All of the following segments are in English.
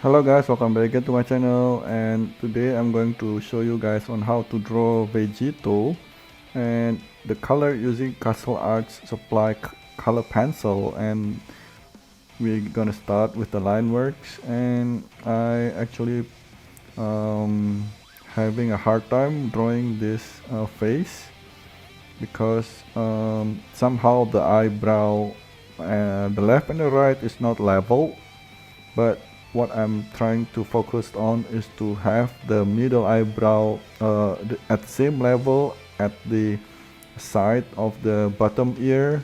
Hello guys, welcome back again to my channel, and today I'm going to show you guys on how to draw Vegito and the color using castlearts supply color pencil. And we're gonna start with the line works, and I actually having a hard time drawing this face because somehow the eyebrow, the left and the right is not level, but what I'm trying to focus on is to have the middle eyebrow at the same level at the side of the bottom ear,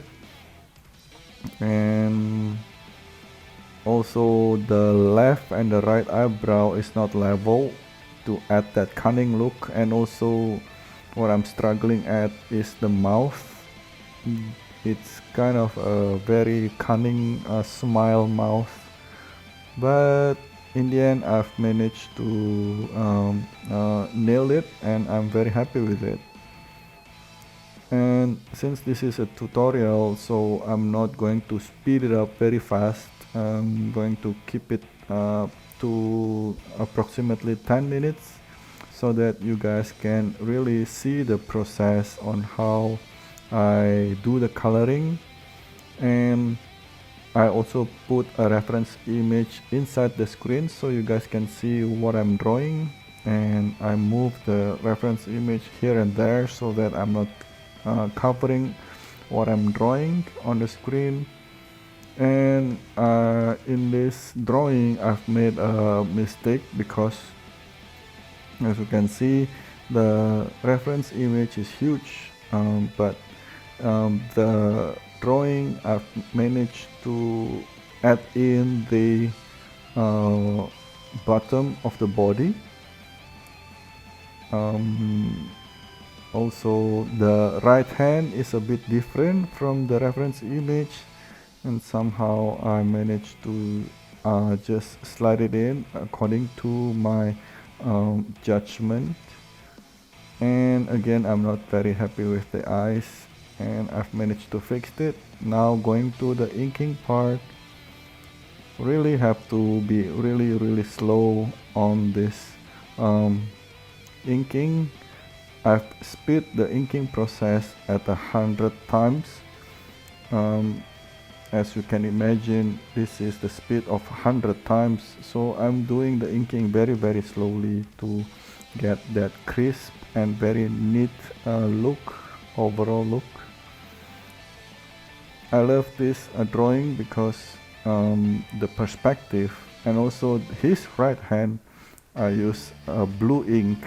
and also the left and the right eyebrow is not level to add that cunning look. And also what I'm struggling at is the mouth. It's kind of a very cunning smile mouth, but in the end I've managed to nail it, and I'm very happy with it. And since this is a tutorial, so I'm not going to speed it up very fast. I'm going to keep it to approximately 10 minutes so that you guys can really see the process on how I do the coloring. And I also put a reference image inside the screen so you guys can see what I'm drawing, and I move the reference image here and there so that I'm not covering what I'm drawing on the screen. And in this drawing I've made a mistake because, as you can see, the reference image is huge, but the drawing I've managed to add in the bottom of the body. Also the right hand is a bit different from the reference image, and somehow I managed to just slide it in according to my judgment. And again, I'm not very happy with the eyes, and I've managed to fix it. Now going to the inking part, really have to be really slow on this inking. I've speed the inking process at 100 times. As you can imagine, this is the speed of 100 times, so I'm doing the inking very slowly to get that crisp and very neat overall look. I love this drawing because the perspective, and also his right hand, I use blue ink.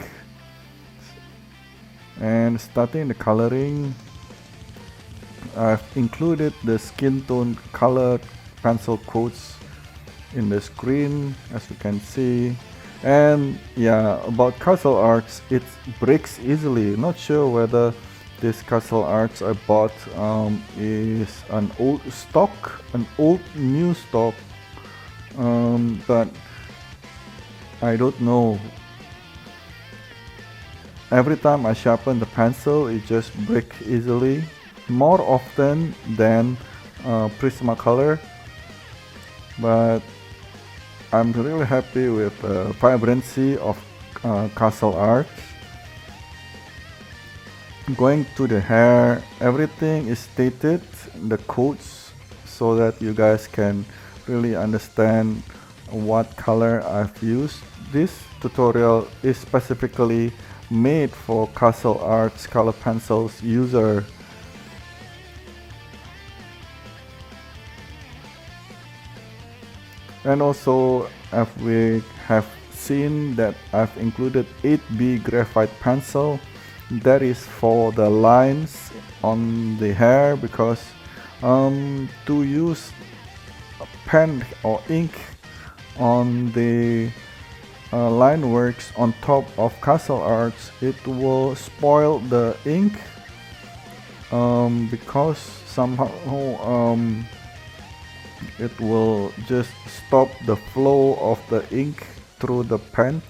And starting the coloring, I've included the skin tone color pencil codes in the screen, as you can see. And yeah, about castlearts, it breaks easily. Not sure whether this castlearts I bought is an old stock, an old new stock, but I don't know. Every time I sharpen the pencil, it just breaks easily, more often than Prismacolor. But I'm really happy with the vibrancy of castlearts. Going to the hair, everything is stated, the codes, so that you guys can really understand what color I've used. This tutorial is specifically made for castlearts color pencils user. And also, as we have seen, that I've included 8B graphite pencil. That is for the lines on the hair, because to use pen or ink on the line works on top of castlearts, it will spoil the ink, because somehow it will just stop the flow of the ink through the pen,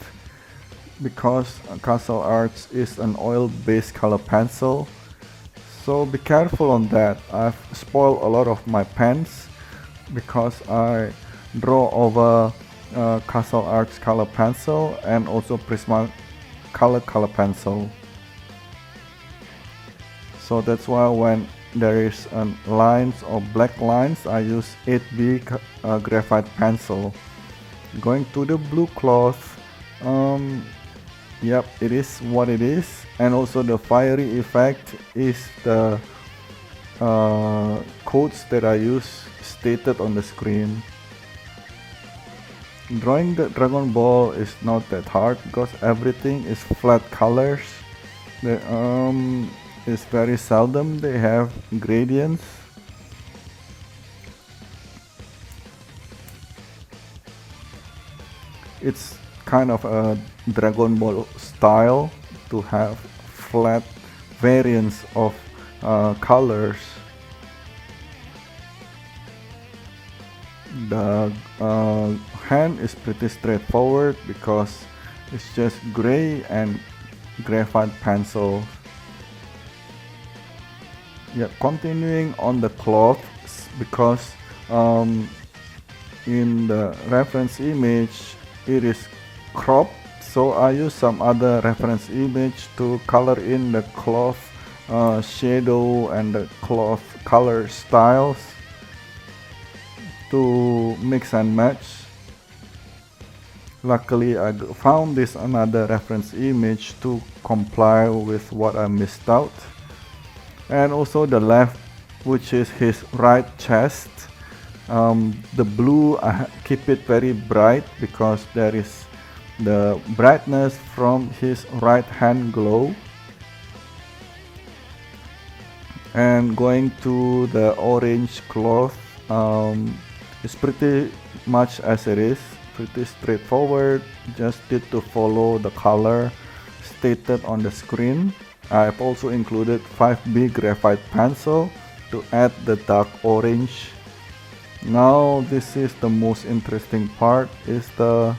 because castlearts is an oil-based color pencil. So be careful on that. I've spoiled a lot of my pens because I draw over castlearts color pencil and also Prisma color pencil. So that's why when there is lines or black lines, I use 8B graphite pencil. Going to the blue cloth, yep, it is what it is, and also the fiery effect is the codes that I use stated on the screen. Drawing the Dragon Ball is not that hard because everything is flat colors. It's very seldom they have gradients. It's kind of a Dragon Ball style to have flat variants of colors. The hand is pretty straightforward because it's just gray and graphite pencil. Yeah, continuing on the cloth, because in the reference image it is cropped, so I use some other reference image to color in the cloth shadow and the cloth color styles to mix and match. Luckily I found this another reference image to comply with what I missed out. And also the left, which is his right chest, the blue I keep it very bright because there is the brightness from his right hand glow. And going to the orange cloth, it's pretty much as it is, pretty straightforward, just need to follow the color stated on the screen. I've also included 5B graphite pencil to add the dark orange. Now this is the most interesting part, is the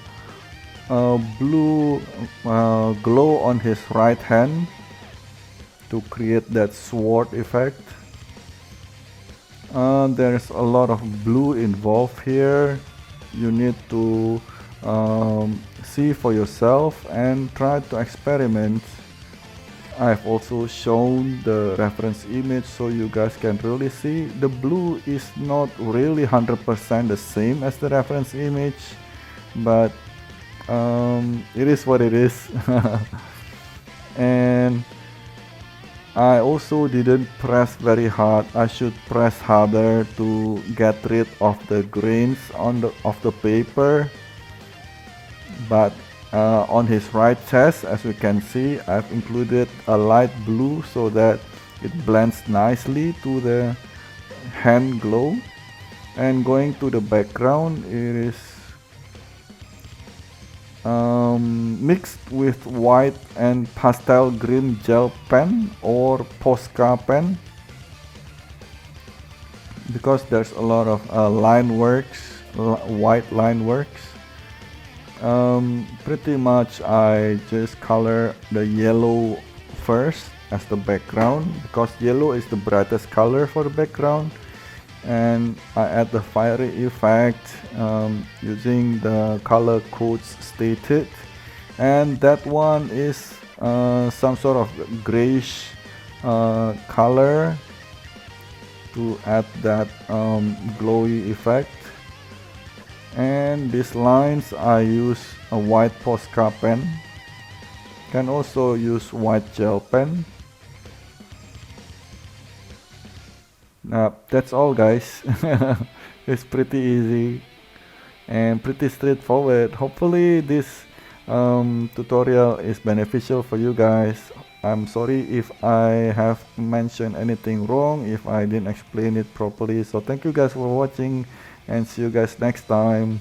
blue glow on his right hand to create that sword effect. There's a lot of blue involved here. You need to see for yourself and try to experiment. I've also shown the reference image so you guys can really see the blue is not really 100% the same as the reference image, but it is what it is. And I also didn't press very hard. I should press harder to get rid of the grains of the paper. But on his right chest, as you can see, I've included a light blue so that it blends nicely to the hand glow. And going to the background, it is mixed with white and pastel green gel pen or Posca pen, because there's a lot of line works, white line works. Pretty much I just color the yellow first as the background because yellow is the brightest color for the background, and I add the fiery effect using the color codes stated, and that one is some sort of grayish color to add that glowy effect. And these lines I use a white Posca pen, can also use white gel pen. That's all guys. It's pretty easy and pretty straightforward. Hopefully this tutorial is beneficial for you guys. I'm sorry if I have mentioned anything wrong, if I didn't explain it properly. So thank you guys for watching and see you guys next time.